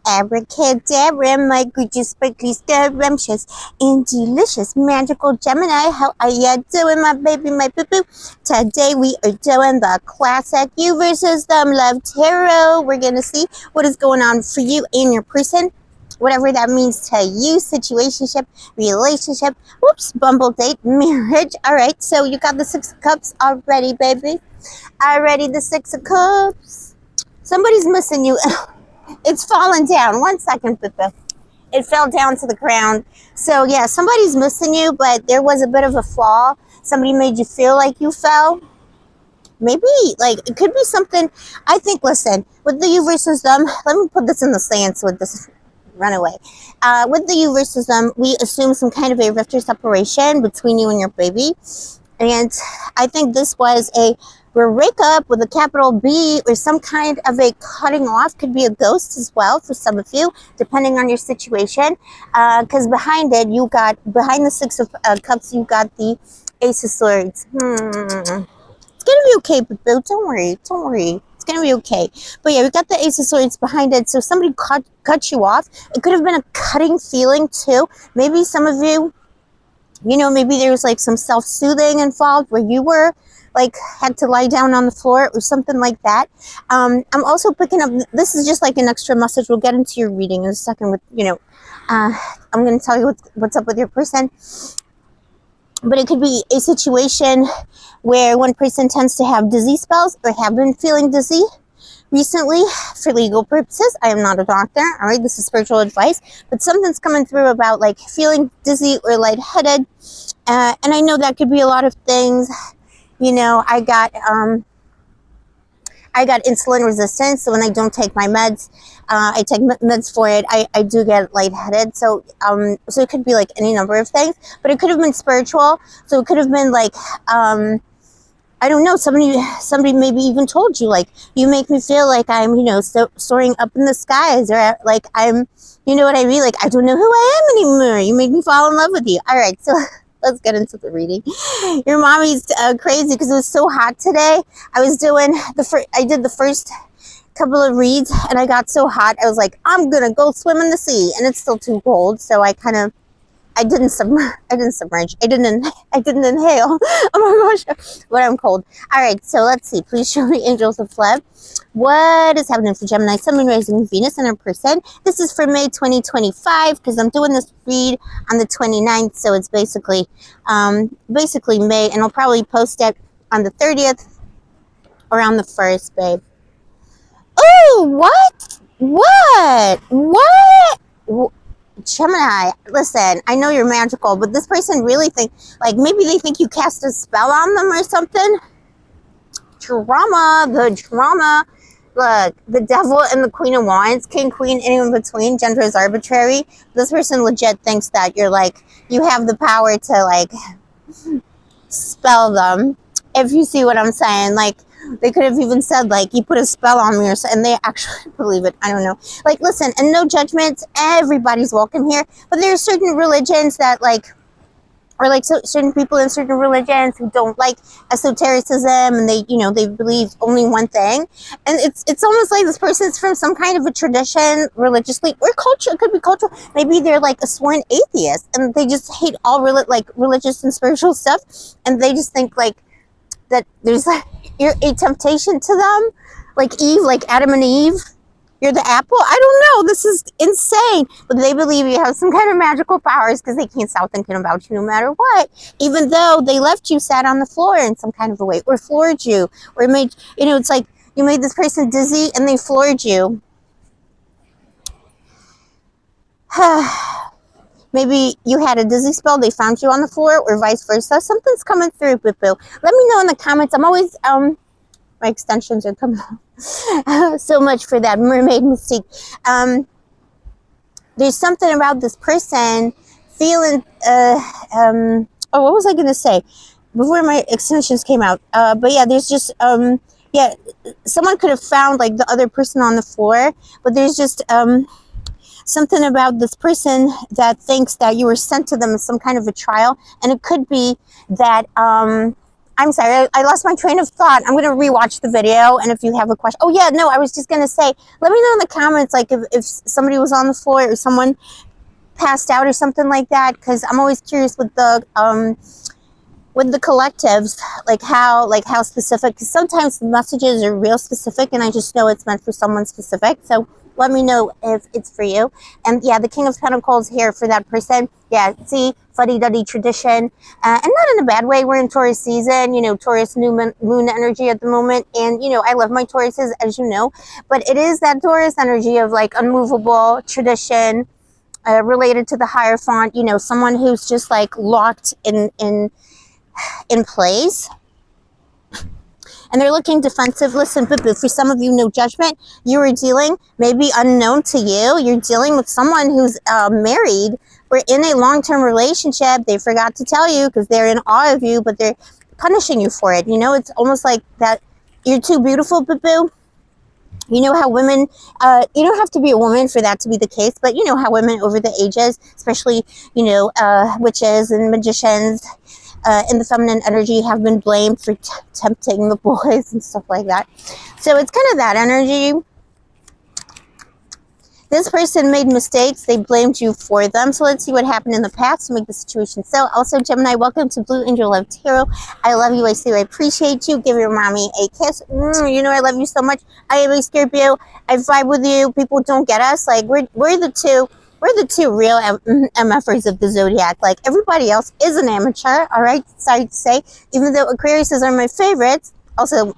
Abracadabra, my gorgeous, sparkly, scrumptious, and delicious, magical Gemini. How are ya doing, my baby, my boo-boo? Today we are doing the classic You versus Them Love Tarot. We're going to see what is going on for you and your person, whatever that means to you, situationship, relationship, whoops, bumble date, marriage. All right, so you got the Six of Cups already, baby. Already the Six of Cups. Somebody's missing you. It's fallen down. 1 second, Pippa. It fell down to the ground. So, yeah, somebody's missing you, but there was a bit of a fall. Somebody made you feel like you fell. Maybe, like, it could be something. I think, listen, with the you versus them, let me put this in the stance with this runaway. With the you versus them, we assume some kind of a rift or separation between you and your baby. And I think this was a breakup with a capital B, or some kind of a cutting off. Could be a ghost as well for some of you, depending on your situation. Because behind it, behind the Six of Cups, you got the Ace of Swords. It's gonna be okay, boo. Don't worry. It's gonna be okay. But yeah, we got the Ace of Swords behind it. So somebody cut you off. It could have been a cutting feeling too. Maybe some of you, maybe there was like some self-soothing involved where you were like had to lie down on the floor or something like that. I'm also picking up, this is just like an extra message. We'll get into your reading in a second with, I'm going to tell you what's up with your person. But it could be a situation where one person tends to have dizzy spells or have been feeling dizzy recently for legal purposes. I am not a doctor, all right? This is spiritual advice, but something's coming through about like feeling dizzy or lightheaded. And I know that could be a lot of things. I got insulin resistance, so when I don't take my meds, I take meds for it, I do get lightheaded. So it could be like any number of things, but it could have been spiritual. So it could have been like, I don't know, somebody maybe even told you, like, you make me feel like I'm, soaring up in the skies, or like I'm, you know what I mean? Like, I don't know who I am anymore. You made me fall in love with you. All right, so let's get into the reading. Your mommy's crazy because it was so hot today. I did the first couple of reads and I got so hot. I was like, I'm going to go swim in the sea, and it's still too cold. So I didn't submerge. I didn't inhale. Oh my gosh, but I'm cold. All right, so let's see. Please show me angels of love. What is happening for Gemini, Sun, Moon, Rising, Venus, and her person? This is for May 2025 because I'm doing this read on the 29th, so it's basically May, and I'll probably post it on the 30th or on the 1st, babe. Oh, what? Gemini, listen, I know you're magical, but this person really maybe they think you cast a spell on them or something. The drama. Look, the Devil and the Queen of Wands, King, Queen, anyone in between, gender is arbitrary. This person legit thinks that you have the power to spell them, if you see what I'm saying. Like, they could have even said, like, you put a spell on me, and they actually believe it. I don't know. Like, listen, and no judgment. Everybody's welcome here. But there are certain religions that, certain people in certain religions who don't like esotericism, and they believe only one thing. And it's almost like this person's from some kind of a tradition, religiously, or culture. It could be cultural. Maybe they're like a sworn atheist, and they just hate all religious and spiritual stuff. And they just think that there's you're a temptation to them, like Eve, like Adam and Eve. You're the apple. I don't know. This is insane. But they believe you have some kind of magical powers because they can't stop thinking about you no matter what. Even though they left you sat on the floor in some kind of a way, or floored you, or made, it's like you made this person dizzy and they floored you. Maybe you had a dizzy spell, they found you on the floor, or vice versa. Something's coming through, boo-boo. Let me know in the comments. I'm always, my extensions are coming out. So much for that mermaid mystique. There's something about this person feeling, what was I going to say before my extensions came out? But yeah, there's just, someone could have found like the other person on the floor, but there's just, something about this person that thinks that you were sent to them as some kind of a trial. And it could be that, I I'm sorry, I lost my train of thought. I'm going to rewatch the video, and if you have a question. Oh, yeah, no, I was just going to say, let me know in the comments, like, if somebody was on the floor or someone passed out or something like that, because I'm always curious with the collectives, like how specific, because sometimes the messages are real specific, and I just know it's meant for someone specific. So let me know if it's for you. And yeah, the King of Pentacles here for that person. Yeah, see, fuddy-duddy tradition, and not in a bad way. We're in Taurus season, you know, Taurus new moon energy at the moment, and you know, I love my Tauruses, as you know, but it is that Taurus energy of like unmovable tradition, related to the Hierophant, you know, someone who's just like locked in place, and they're looking defensive. Listen, for some of you, no judgment. You are dealing, maybe unknown to you, you're dealing with someone who's married or in a long-term relationship. They forgot to tell you because they're in awe of you, but they're punishing you for it. You know, it's almost like that you're too beautiful, boo. You know how women, you don't have to be a woman for that to be the case, but you know how women over the ages, especially, you know, witches and magicians, in the feminine energy, have been blamed for tempting the boys and stuff like that. So it's kind of that energy. This person made mistakes. They blamed you for them. So let's see what happened in the past to make the situation so. Also, Gemini, welcome to Blue Angel Love Tarot. I love you. I see you. I appreciate you. Give your mommy a kiss. You know I love you so much. I am a Scorpio. I vibe with you. People don't get us. Like, we're the two. We're the two real MFers of the zodiac. Like, everybody else is an amateur. All right. Sorry to say. Even though Aquariuses are my favorites. Also,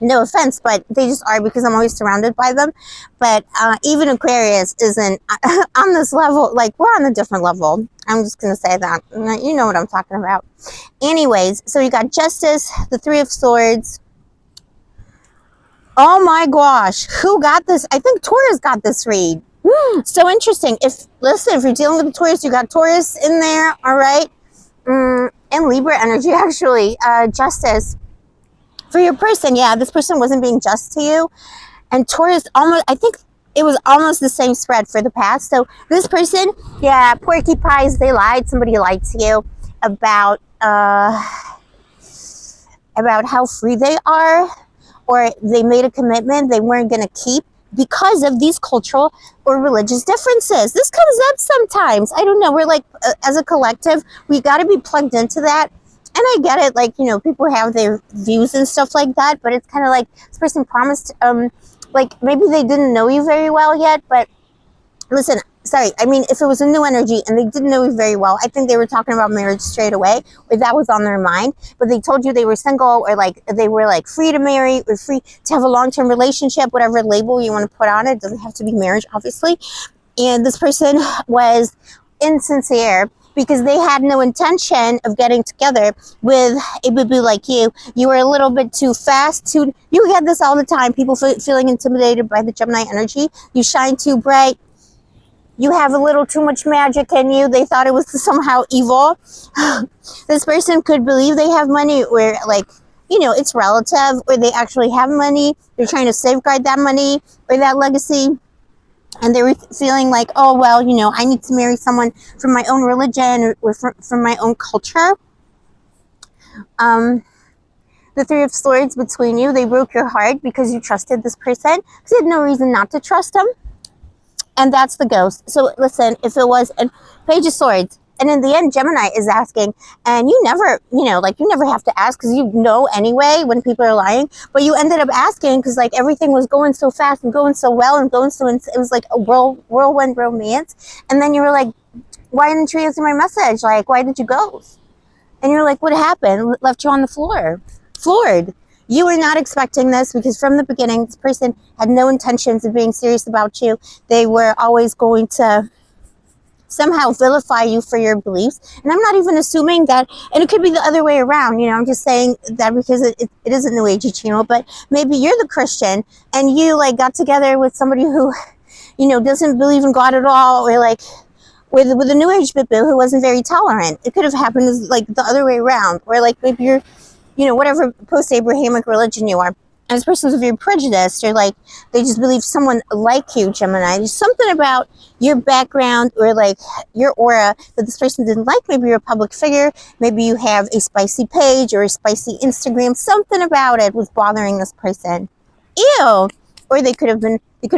no offense, but they just are because I'm always surrounded by them. But even Aquarius isn't on this level. Like, we're on a different level. I'm just going to say that. You know what I'm talking about. Anyways, so you got Justice, the Three of Swords. Oh my gosh. Who got this? I think Taurus got this read. So interesting. Listen, if you're dealing with the Taurus, you got Taurus in there. All right. And Libra energy, actually. Justice. For your person, yeah, this person wasn't being just to you. And Taurus, almost, I think it was almost the same spread for the past. So this person, yeah, porky pies, they lied. Somebody lied to you about how free they are, or they made a commitment they weren't going to keep because of these cultural or religious differences. This comes up sometimes. I don't know. We're like, as a collective, we got to be plugged into that. And I get it, like, you know, people have their views and stuff like that, but it's kind of like this person promised, like, maybe they didn't know you very well yet, but listen, sorry, I mean, if it was a new energy and they didn't know you very well, I think they were talking about marriage straight away, or that was on their mind, but they told you they were single, or like, they were like free to marry, or free to have a long-term relationship, whatever label you want to put on it. It doesn't have to be marriage, obviously. And this person was insincere, because they had no intention of getting together with a boo-boo like you. You were a little bit too fast. You get this all the time. People feeling intimidated by the Gemini energy. You shine too bright. You have a little too much magic in you. They thought it was somehow evil. This person could believe they have money, or like, you know, it's relative, or they actually have money. They're trying to safeguard that money or that legacy. And they were feeling like, oh, well, you know, I need to marry someone from my own religion, or from my own culture. The Three of Swords between you, they broke your heart because you trusted this person. Because you had no reason not to trust them. And that's the Ghost. So listen, if it was a Page of Swords, and in the end, Gemini is asking, and you never, you know, like, you never have to ask because you know anyway when people are lying, but you ended up asking because, like, everything was going so fast and going so well and going so, it was like a whirlwind romance. And then you were like, why didn't you answer my message? Like, why did you ghost? And you're like, what happened? Left you on the floor. Floored. You were not expecting this, because from the beginning, this person had no intentions of being serious about you. They were always going to somehow vilify you for your beliefs. And I'm not even assuming that, and it could be the other way around, you know, I'm just saying that because it is a new agey channel, but maybe you're the Christian and you like got together with somebody who, you know, doesn't believe in God at all, or like with a new age boo who wasn't very tolerant. It could have happened as like the other way around, or like maybe you're, you know, whatever post-Abrahamic religion you are. And this person's very prejudiced, or like they just believe someone like you, Gemini. There's something about your background or like your aura that this person didn't like. Maybe you're a public figure. Maybe you have a spicy page or a spicy Instagram. Something about it was bothering this person. Ew. Or they could have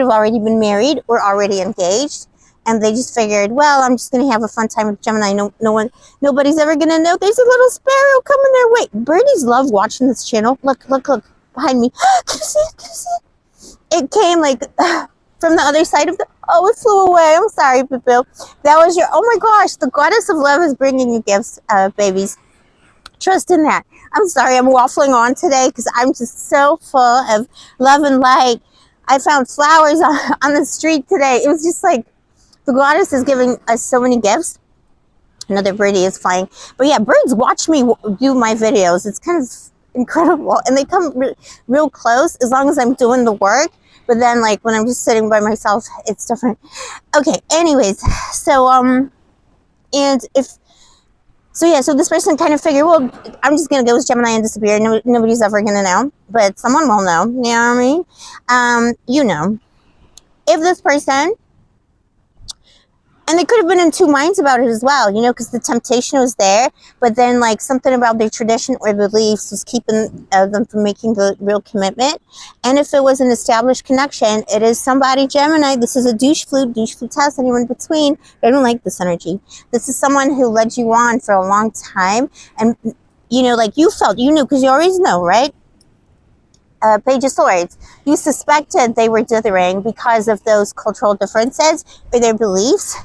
already been married or already engaged. And they just figured, well, I'm just going to have a fun time with Gemini. Nobody's ever going to know there's a little sparrow coming their way. Birdies love watching this channel. Look behind me. Can you see it? Can you see it? It came like from the other side of the, oh, it flew away. I'm sorry, Boo. That was your, oh my gosh, the goddess of love is bringing you gifts, babies. Trust in that. I'm sorry, I'm waffling on today because I'm just so full of love and light. I found flowers on the street today. It was just like, the goddess is giving us so many gifts. Another birdie is flying. But yeah, birds watch me do my videos. It's kind of incredible. And they come real close as long as I'm doing the work. But then like when I'm just sitting by myself, it's different. Okay, anyways. So, so this person kind of figured, well, I'm just going to go with Gemini and disappear. Nobody's ever going to know. But someone will know. You know what I mean? You know. If this person... And they could have been in two minds about it as well, you know, because the temptation was there. But then, like, something about their tradition or beliefs was keeping them from making the real commitment. And if it was an established connection, it is somebody, Gemini. This is a douche flute test, anyone in between. I don't like this energy. This is someone who led you on for a long time. And, you know, like you felt, you knew, because you always know, right? Page of Swords. You suspected they were dithering because of those cultural differences or their beliefs,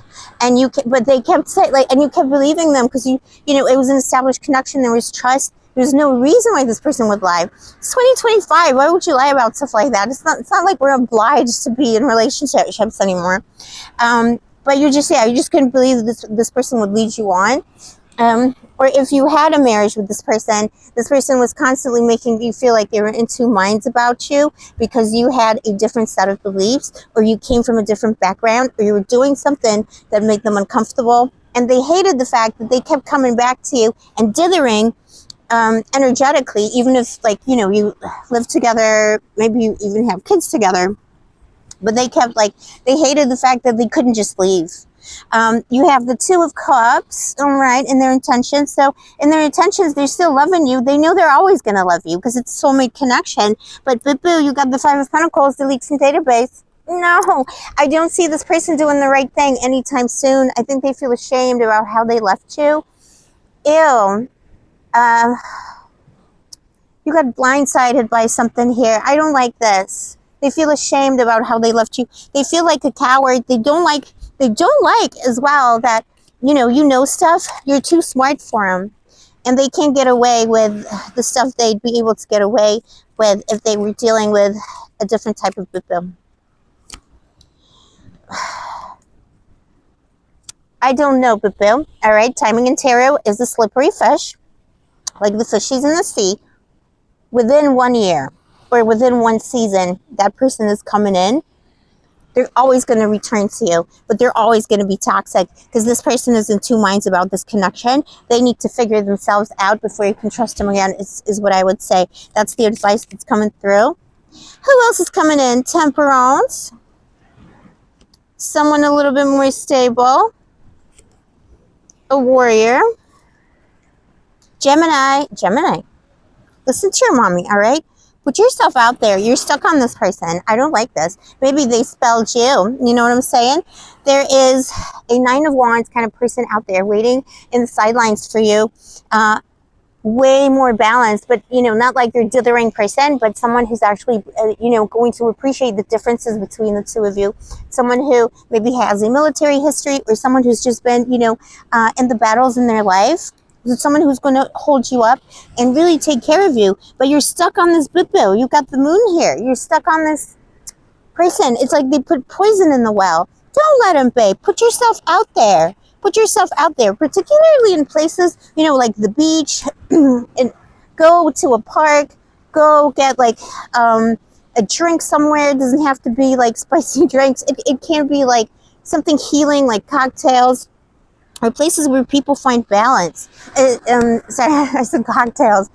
and but they kept saying, like, and you kept believing them because you know it was an established connection. There was trust. There's no reason why this person would lie. It's 2025. Why would you lie about stuff like that? It's not like we're obliged to be in relationships anymore. But you just couldn't believe that this person would lead you on. Or if you had a marriage with this person was constantly making you feel like they were in two minds about you because you had a different set of beliefs, or you came from a different background, or you were doing something that made them uncomfortable. And they hated the fact that they kept coming back to you and dithering energetically, even if, like, you know, you live together, maybe you even have kids together. But they hated the fact that they couldn't just leave. You have the Two of Cups, all right, in their intentions. So in their intentions, they're still loving you. They know they're always going to love you because it's soulmate connection. But boo, you got the Five of Pentacles, deletes from database. No, I don't see this person doing the right thing anytime soon. I think they feel ashamed about how they left you. Ew. You got blindsided by something here. I don't like this. They feel ashamed about how they left you. They feel like a coward. They don't like as well that, you know stuff. You're too smart for them. And they can't get away with the stuff they'd be able to get away with if they were dealing with a different type of boo. I don't know, boo. All right, timing in tarot is a slippery fish, like the fishies in the sea. Within 1 year or within one season, that person is coming in. They're always going to return to you, but they're always going to be toxic because this person is in two minds about this connection. They need to figure themselves out before you can trust them again, is what I would say. That's the advice that's coming through. Who else is coming in? Temperance. Someone a little bit more stable. A warrior. Gemini. Listen to your mommy, all right? Put yourself out there. You're stuck on this person. I don't like this. Maybe they spelled you. You know what I'm saying? There is a Nine of Wands kind of person out there waiting in the sidelines for you. Way more balanced, but, not like your dithering person, but someone who's actually, going to appreciate the differences between the two of you. Someone who maybe has a military history, or someone who's just been, in the battles in their life. Someone who's going to hold you up and really take care of you. But you're stuck on this boo. You got the moon here. You're stuck on this person. It's like they put poison in the well. Don't let them be. Put yourself out there. Put yourself out there, particularly in places, like the beach, and go to a park, go get like a drink somewhere. It doesn't have to be like spicy drinks. It can be like something healing, like cocktails. or places where people find balance. Sorry, I said cocktails.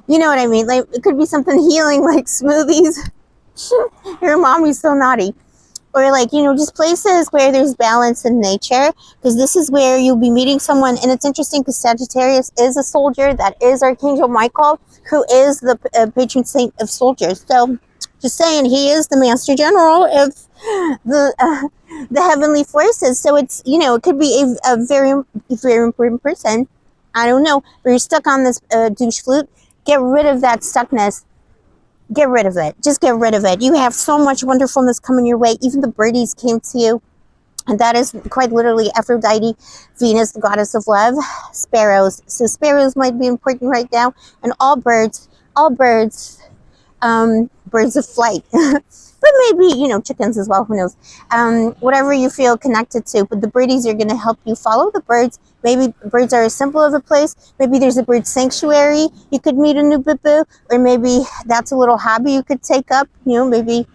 You know what I mean? Like, it could be something healing, like smoothies. Your mommy's so naughty. Or like, you know, just places where there's balance in nature, because this is where you'll be meeting someone. And it's interesting because Sagittarius is a soldier. That is Archangel Michael, who is the patron saint of soldiers. So just saying, he is the master general of the heavenly forces. So it's, you know, it could be a very, very important person. I don't know, but you're stuck on this douche flute. Get rid of that stuckness. Get rid of it. Just get rid of it. You have so much wonderfulness coming your way. Even the birdies came to you. And that is quite literally Aphrodite, Venus, the goddess of love, sparrows. So sparrows might be important right now. And all birds, birds of flight. But maybe, you know, chickens as well, who knows. Whatever you feel connected to. But the birdies are going to help you follow the birds. Maybe birds are a symbol of a place. Maybe there's a bird sanctuary. You could meet a new boo-boo. Or maybe that's a little hobby you could take up. You know, maybe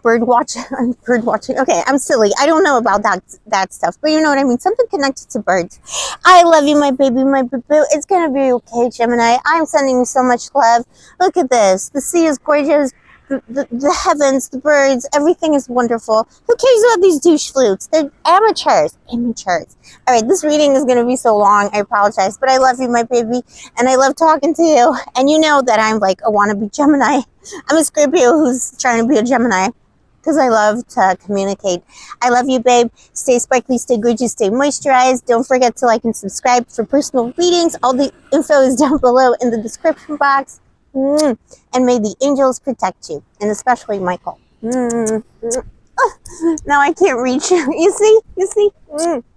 bird watching. Okay, I'm silly. I don't know about that stuff. But you know what I mean. Something connected to birds. I love you, my baby, my boo-boo. It's going to be okay, Gemini. I'm sending you so much love. Look at this. The sea is gorgeous. The heavens, the birds, everything is wonderful. Who cares about these douche flutes? They're amateurs. Amateurs. All right, this reading is going to be so long. I apologize, but I love you, my baby, and I love talking to you. And you know that I'm like a wannabe Gemini. I'm a Scorpio who's trying to be a Gemini because I love to communicate. I love you, babe. Stay sparkly, stay gorgeous, stay moisturized. Don't forget to like and subscribe for personal readings. All the info is down below in the description box. And may the angels protect you, and especially Michael. Now I can't reach you. You see?